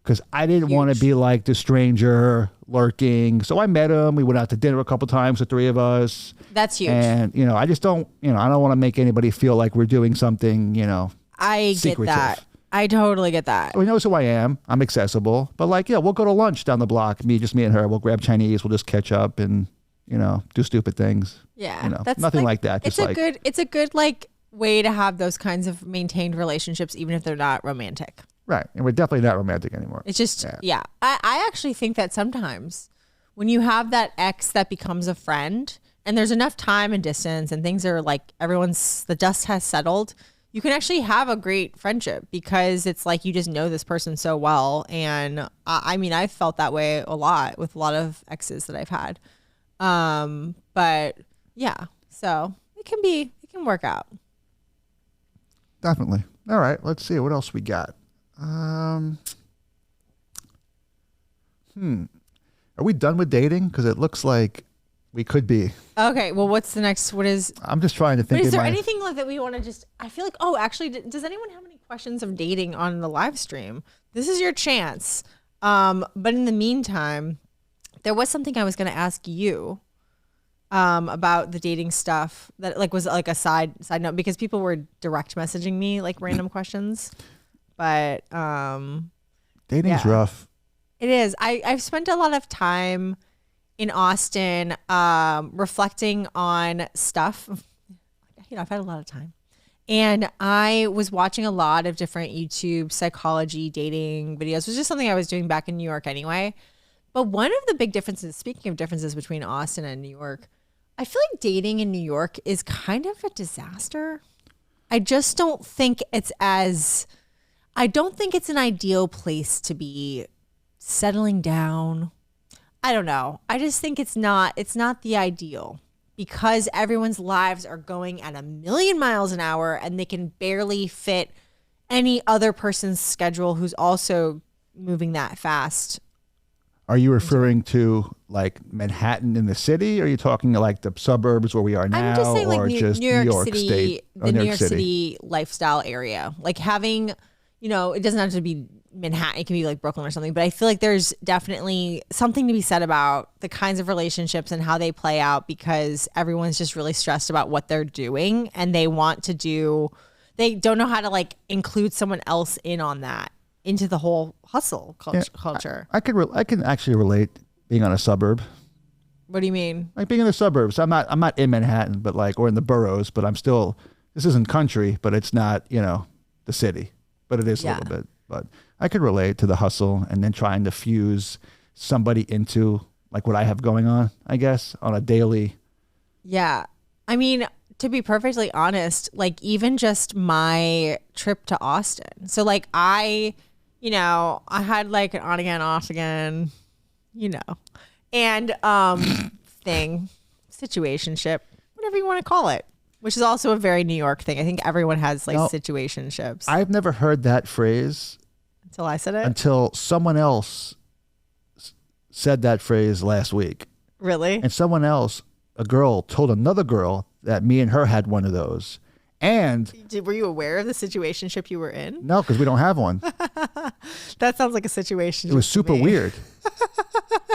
because I didn't want to be like the stranger lurking. So I met him. We went out to dinner a couple times, the three of us. That's huge. And I just don't I don't want to make anybody feel like we're doing something I secretive. get that. I totally get that. So he knows who I am. I'm accessible. But like, yeah, we'll go to lunch down the block. Me and her. We'll grab Chinese. We'll just catch up and, do stupid things. Yeah. That's nothing like that. Just it's a good like way to have those kinds of maintained relationships, even if they're not romantic. Right. And we're definitely not romantic anymore. It's just, yeah. I actually think that sometimes when you have that ex that becomes a friend and there's enough time and distance and things are like the dust has settled, you can actually have a great friendship because it's like you just know this person so well. And I mean, I've felt that way a lot with a lot of exes that I've had. But yeah, so it can work out. Definitely. All right. Let's see. What else we got? Are we done with dating? Because it looks like we could be. Okay. Well, what's the next? I'm just trying to think. Is there anything like that we want to just? I feel like. Oh, actually, does anyone have any questions of dating on the live stream? This is your chance. But in the meantime, there was something I was going to ask you. About the dating stuff that like was like a side note because people were direct messaging me like random questions. But dating's rough. It is. I've spent a lot of time in Austin reflecting on stuff. I've had a lot of time. And I was watching a lot of different YouTube psychology dating videos. It was just something I was doing back in New York anyway. But one of the big differences, speaking of differences between Austin and New York, I feel like dating in New York is kind of a disaster. I just don't think it's an ideal place to be settling down. I don't know. I just think it's not the ideal because everyone's lives are going at 1,000,000 miles an hour and they can barely fit any other person's schedule who's also moving that fast. Are you referring to like Manhattan in the city? Or are you talking like the suburbs where we are now? I'm just saying like New York City, State, the New York City lifestyle area. Like having, it doesn't have to be Manhattan. It can be like Brooklyn or something. But I feel like there's definitely something to be said about the kinds of relationships and how they play out because everyone's just really stressed about what they're doing and they don't know how to like include someone else in on that. Into the whole hustle culture. I can actually relate being on a suburb. What do you mean? Like being in the suburbs. I'm not in Manhattan, but like, or in the boroughs, but I'm still, this isn't country, but it's not, the city, but it is a little bit, but I could relate to the hustle and then trying to fuse somebody into like what I have going on, I guess, on a daily. Yeah. I mean, to be perfectly honest, like even just my trip to Austin. So like I had like an on again, off again, and situationship, whatever you want to call it, which is also a very New York thing. I think everyone has like situationships. I've never heard that phrase until I said it. Until someone else said that phrase last week. Really? And someone else, a girl, told another girl that me and her had one of those. And were you aware of the situationship you were in? No, because we don't have one. That sounds like a situation. It was super weird.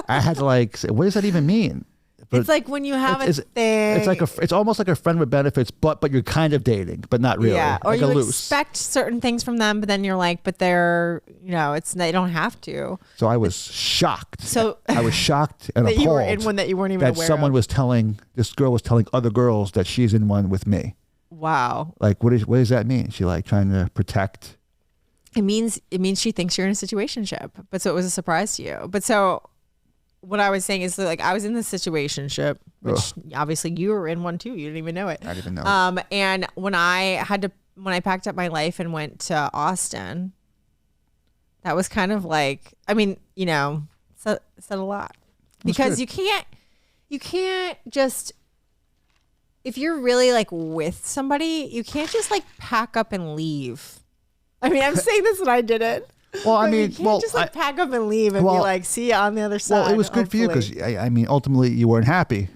I had to like say, what does that even mean? But it's like when you have a thing. It's almost like a friend with benefits, but you're kind of dating, but not really. Yeah, or like you expect certain things from them, but then you're like, but they're, they don't have to. So I was shocked. I was shocked and that appalled you were in one that you weren't even aware someone of. This girl was telling other girls that she's in one with me. Wow. Like, what does that mean? She like trying to protect? It means she thinks you're in a situationship, but so it was a surprise to you. But so what I was saying is that, like, I was in the situationship, which obviously you were in one too. You didn't even know it. I didn't know. And when I packed up my life and went to Austin, that was kind of like, I mean, said a lot because you can't just, if you're really like with somebody, you can't just like pack up and leave. I mean, I'm saying this and I didn't. Well, I mean, you can't just like pack up and leave and be like, see you on the other side. Well, it was good for you because I mean, ultimately you weren't happy,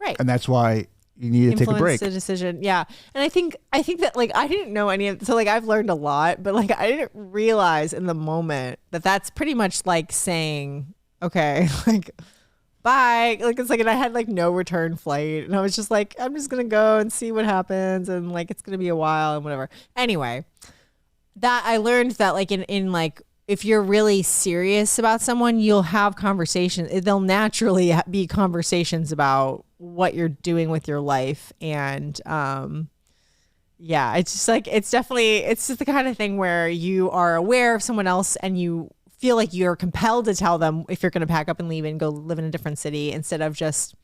right? And that's why you needed to take a break. The decision, yeah. And I think that like I didn't know any of, so like I've learned a lot, but like I didn't realize in the moment that that's pretty much like saying, okay, like bye. Like it's like, and I had like no return flight, and I was just like, I'm just gonna go and see what happens, and like it's gonna be a while and whatever. Anyway. that I learned that like in like, if you're really serious about someone, you'll have conversations. They'll naturally be conversations about what you're doing with your life. And yeah, it's just like, it's just the kind of thing where you are aware of someone else and you feel like you're compelled to tell them if you're going to pack up and leave and go live in a different city instead of just,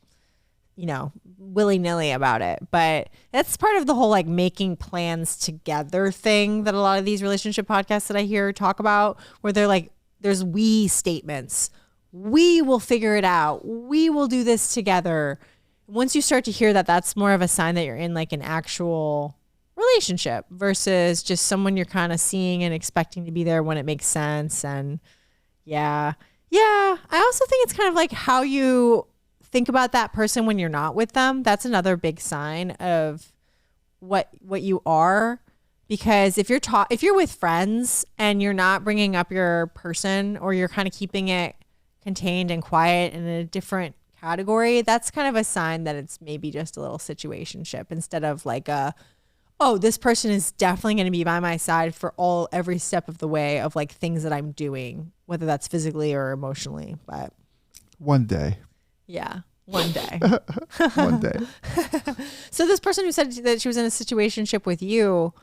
willy-nilly about it. But that's part of the whole like making plans together thing that a lot of these relationship podcasts that I hear talk about, where they're like, there's we statements. We will figure it out. We will do this together. Once you start to hear that, that's more of a sign that you're in like an actual relationship versus just someone you're kind of seeing and expecting to be there when it makes sense. And yeah. I also think it's kind of like how you think about that person when you're not with them. That's another big sign of what you are, because if you're with friends and you're not bringing up your person, or you're kind of keeping it contained and quiet in a different category, that's kind of a sign that it's maybe just a little situationship instead of like this person is definitely going to be by my side for every step of the way of like things that I'm doing, whether that's physically or emotionally. But one day. Yeah, one day. One day. So this person who said that she was in a situationship with you.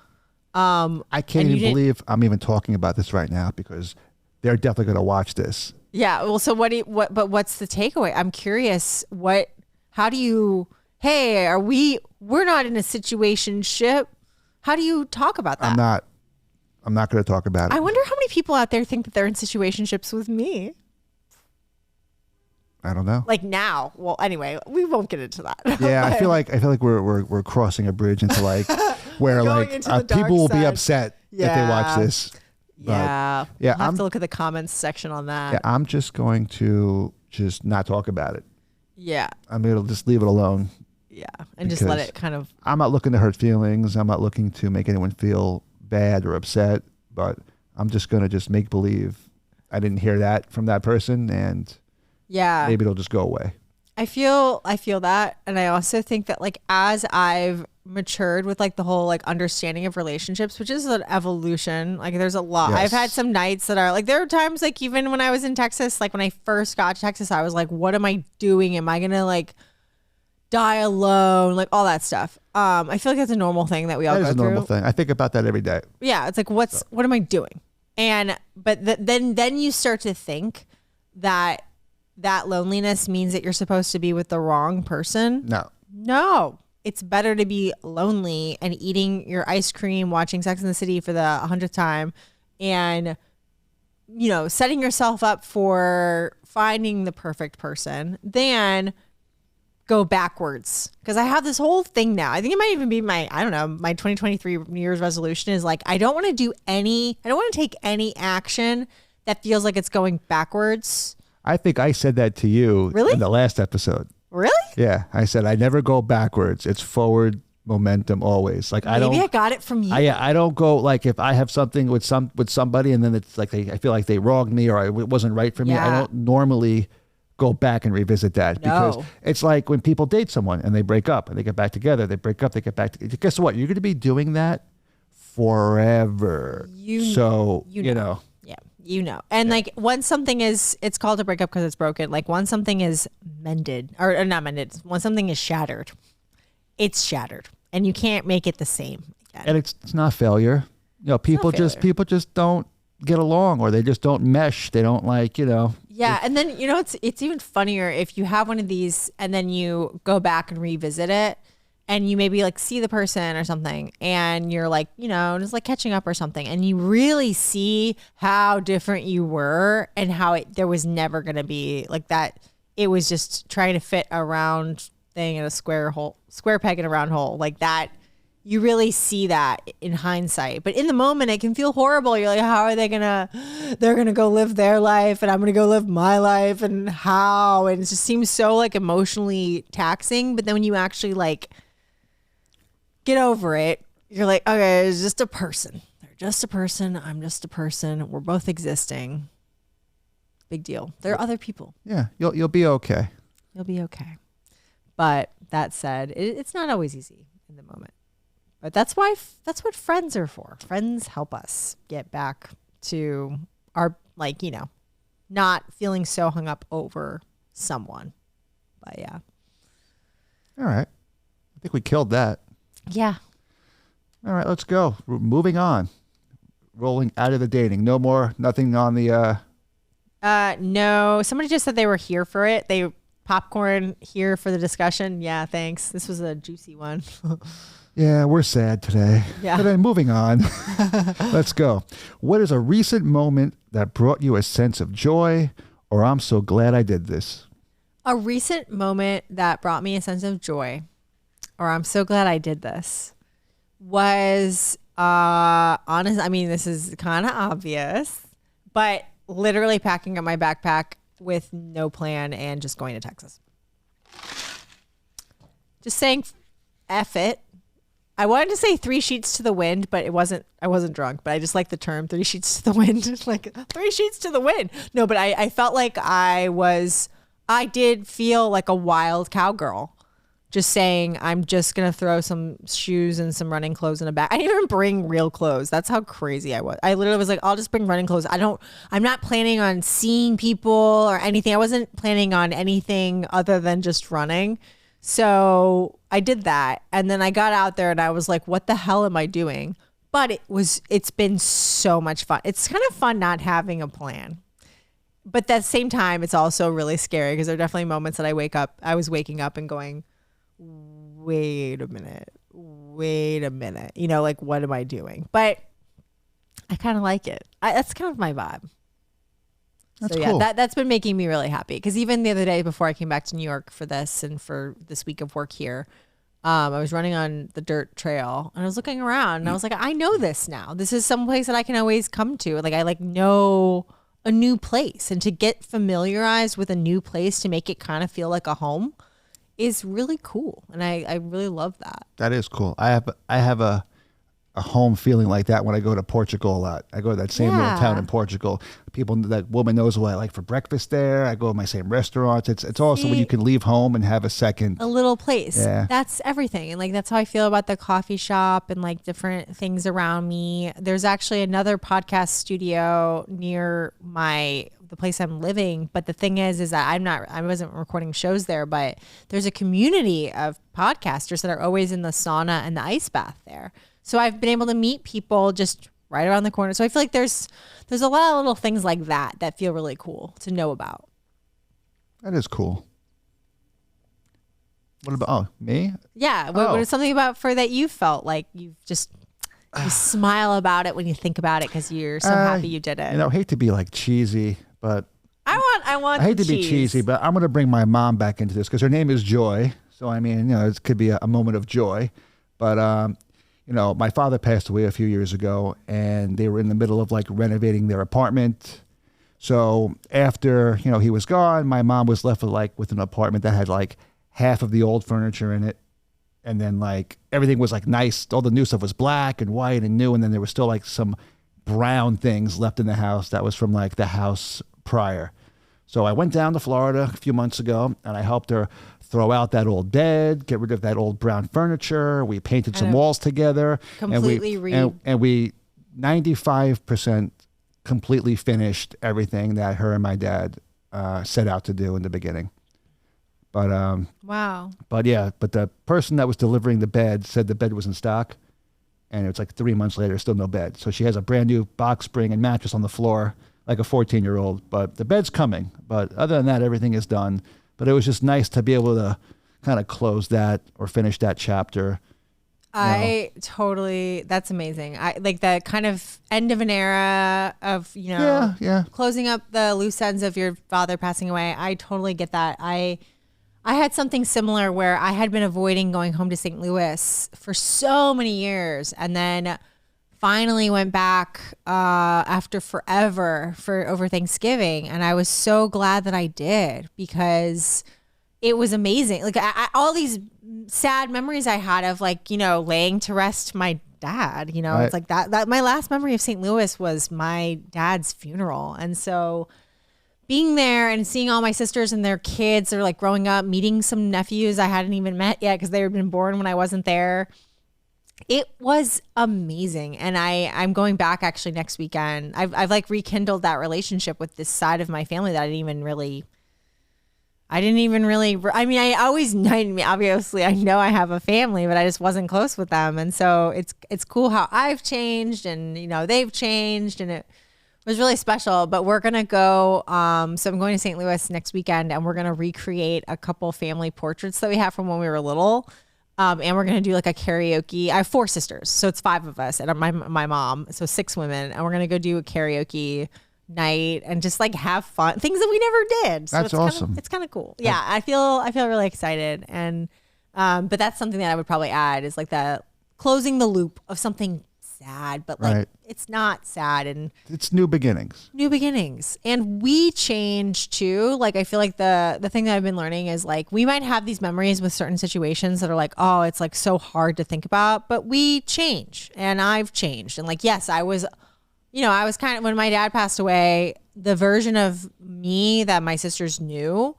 I can't even believe I'm even talking about this right now, because they're definitely going to watch this. Yeah. Well, so but what's the takeaway? I'm curious. We're not in a situationship. How do you talk about that? I'm not going to talk about it. I wonder how many people out there think that they're in situationships with me. I don't know. Like now. Well, anyway, we won't get into that. Yeah, I feel like we're crossing a bridge into like where like people will be upset if they watch this. Yeah. But, yeah. I'll have to look at the comments section on that. Yeah, I'm just going to just not talk about it. Yeah. I'm going to just leave it alone. Yeah. And just let it kind of. I'm not looking to hurt feelings. I'm not looking to make anyone feel bad or upset, but I'm just going to just make believe I didn't hear that from that person, and maybe it'll just go away. I feel that. And I also think that like, as I've matured with like the whole like understanding of relationships, which is an evolution, like there's a lot. Yes. I've had some nights that are like, there are times like even when I was in Texas, like when I first got to Texas, I was like, what am I doing? Am I going to like die alone? Like all that stuff. I feel like that's a normal thing that we all go through. That is a normal thing. I think about that every day. Yeah. It's like, what am I doing? But then you start to think that loneliness means that you're supposed to be with the wrong person. No, it's better to be lonely and eating your ice cream, watching Sex and the City for the 100th time, and setting yourself up for finding the perfect person than go backwards. Because I have this whole thing now. I think it might even be my 2023 New Year's resolution is like, I don't want to take any action that feels like it's going backwards. I think I said that to you in the last episode. Really? Yeah. I said, I never go backwards. It's forward momentum always. Like I got it from you. I don't go like if I have something with somebody and then it's like I feel like they wronged me or it wasn't right for me. I don't normally go back and revisit that because it's like when people date someone and they break up and they get back together, they break up, they get back together. Guess what? You're going to be doing that forever. You know. Yeah, and like once something it's called a breakup because it's broken. Like once something is mended or not mended, once something is shattered, it's shattered, and you can't make it the same again. And it's not failure. People just don't get along, or they just don't mesh. They don't Yeah, and then it's even funnier if you have one of these and then you go back and revisit it. And you maybe like see the person or something and you're like, just like catching up or something. And you really see how different you were and how there was never going to be like that. It was just trying to fit a round thing in a square peg in a round hole like that. You really see that in hindsight. But in the moment, it can feel horrible. You're like, how are they're going to go live their life and I'm going to go live my life and how? And it just seems so like emotionally taxing. But then when you actually like get over it, you're like, okay, it's just a person. They're just a person. I'm just a person. We're both existing. Big deal. There are other people. Yeah, you'll be okay. You'll be okay. But that said, it's not always easy in the moment. But that's what friends are for. Friends help us get back to our, like, you know, not feeling so hung up over someone. But yeah. All right. I think we killed that. Yeah. All right, let's go. We're moving on. Rolling out of the dating. No more, nothing on the... No. Somebody just said they were here for it. They popcorn here for the discussion. Yeah, thanks. This was a juicy one. Yeah, we're sad today. Yeah. But then moving on. Let's go. What is a recent moment that brought you a sense of joy, or I'm so glad I did this? A recent moment that brought me a sense of joy, or I'm so glad I did this, was honest. I mean, this is kind of obvious, but literally packing up my backpack with no plan and just going to Texas. Just saying, F it. I wanted to say 3 sheets to the wind, but I wasn't drunk, but I just like the term 3 sheets to the wind. Like 3 sheets to the wind. No, but I felt like I did feel like a wild cowgirl. Just saying, I'm just going to throw some shoes and some running clothes in a bag. I didn't even bring real clothes. That's how crazy I was. I literally was like, I'll just bring running clothes. I'm not planning on seeing people or anything. I wasn't planning on anything other than just running. So I did that. And then I got out there and I was like, what the hell am I doing? But it's been so much fun. It's kind of fun not having a plan. But at the same time, it's also really scary because there are definitely moments that I was waking up and going, wait a minute. You know, like, what am I doing? But I kind of like it. That's kind of my vibe. That's so yeah, cool. that's been making me really happy because even the other day before I came back to New York for this and for this week of work here, I was running on the dirt trail and I was looking around and I was like, I know this now. This is some place that I can always come to. Like, I know a new place, and to get familiarized with a new place to make it kind of feel like a home is really cool. And I really love that. That is cool. I have a home feeling like that when I go to Portugal a lot. I go to that same little town in Portugal. That woman knows what I like for breakfast there. I go to my same restaurants. It's also when you can leave home and have a little place. Yeah. That's everything. And like, that's how I feel about the coffee shop and like different things around me. There's actually another podcast studio near the place I'm living. But the thing is that I wasn't recording shows there, but there's a community of podcasters that are always in the sauna and the ice bath there. So I've been able to meet people just right around the corner. So I feel like there's a lot of little things like that feel really cool to know about. That is cool. What about me? Yeah. What is something about that you felt like you smile about it when you think about it because you're so happy you did it? I hate to be like cheesy, but I hate to be cheesy, but I'm going to bring my mom back into this because her name is Joy. So I mean, it could be a moment of joy, but my father passed away a few years ago and they were in the middle of like renovating their apartment. So after, he was gone, my mom was left with an apartment that had like half of the old furniture in it. And then like everything was like nice. All the new stuff was black and white and new. And then there was still like some brown things left in the house that was from like the house prior. So I went down to Florida a few months ago and I helped her throw out that old bed, get rid of that old brown furniture. We painted some walls together. Completely and we 95% completely finished everything that her and my dad set out to do in the beginning. But wow. But the person that was delivering the bed said the bed was in stock, and it was like 3 months later, still no bed. So she has a brand new box spring and mattress on the floor, like a 14-year-old. But the bed's coming. But other than that, everything is done. But it was just nice to be able to kind of close that or finish that chapter. That's amazing. I like that kind of end of an era of, closing up the loose ends of your father passing away. I totally get that. I had something similar where I had been avoiding going home to St. Louis for so many years and then finally went back after forever over Thanksgiving. And I was so glad that I did because it was amazing. Like all these sad memories I had of laying to rest my dad, Right. It's like that my last memory of St. Louis was my dad's funeral. And so being there and seeing all my sisters and their kids, they're like growing up, meeting some nephews I hadn't even met yet because they had been born when I wasn't there. It was amazing. And I'm going back actually next weekend. I've like rekindled that relationship with this side of my family that I didn't even really, I mean, obviously I know I have a family, but I just wasn't close with them. And so it's cool how I've changed and, they've changed, and it was really special. But we're going to go, so I'm going to St. Louis next weekend, and we're going to recreate a couple family portraits that we have from when we were little. And we're going to do like a karaoke. I have 4 sisters, so it's 5 of us, and my mom, so 6 women, and we're going to go do a karaoke night and just like have fun, things that we never did. So that's awesome. It's kind of cool. Yeah, I feel really excited, and but that's something that I would probably add is like the closing the loop of something sad, but like it's not sad, and it's new beginnings. And we change too. Like I feel like the thing that I've been learning is like we might have these memories with certain situations that are like, oh, it's like so hard to think about, but we change, and I've changed. And like, yes, I was kind of, when my dad passed away, the version of me that my sisters knew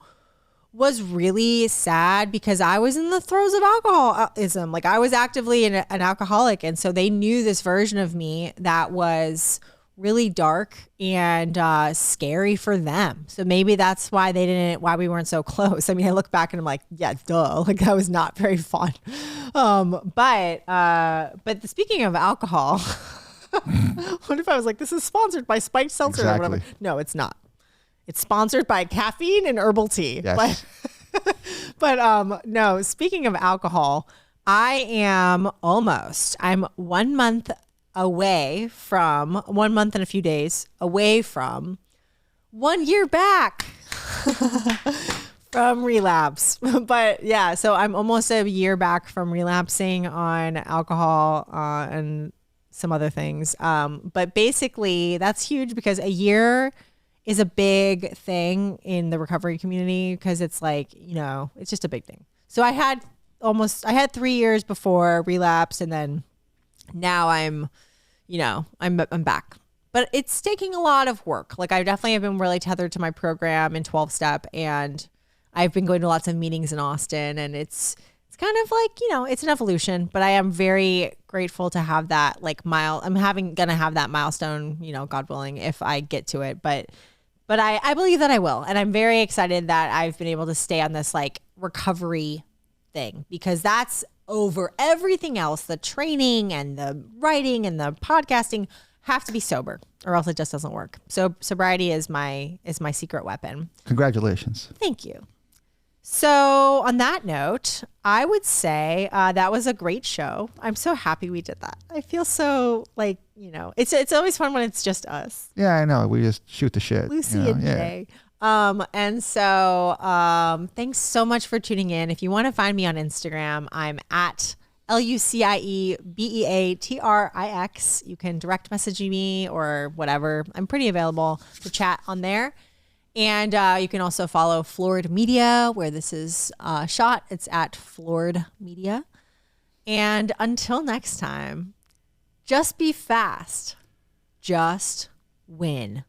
was really sad because I was in the throes of alcoholism. Like I was actively an alcoholic. And so they knew this version of me that was really dark and scary for them. So maybe that's why why we weren't so close. I mean, I look back and I'm like, yeah, duh. Like that was not very fun. But speaking of alcohol, what if I was like, this is sponsored by Spiked Seltzer or whatever? No, it's not. It's sponsored by caffeine and herbal tea. Yes. But no, speaking of alcohol, I'm 1 month away from 1 month and a few days away from 1 year back from relapse. But yeah, so I'm almost a year back from relapsing on alcohol and some other things. But basically that's huge because a year is a big thing in the recovery community because it's like, it's just a big thing. So I had 3 years before relapse, and then now I'm back. But it's taking a lot of work. Like I definitely have been really tethered to my program in 12-step, and I've been going to lots of meetings in Austin, and it's kind of like, it's an evolution, but I am very grateful to have that like gonna have that milestone, God willing, if I get to it. But I believe that I will. And I'm very excited that I've been able to stay on this like recovery thing, because that's over everything else. The training and the writing and the podcasting have to be sober, or else it just doesn't work. So sobriety is my secret weapon. Congratulations. Thank you. So on that note, I would say that was a great show. I'm so happy we did that. I feel so like, it's always fun when it's just us. Yeah, I know. We just shoot the shit. Lucie and Jay. And so thanks so much for tuning in. If you want to find me on Instagram, I'm at LucieBeatrix. You can direct message me or whatever. I'm pretty available to chat on there. And you can also follow Floored Media, where this is shot. It's at Floored Media. And until next time, just be fast. Just win.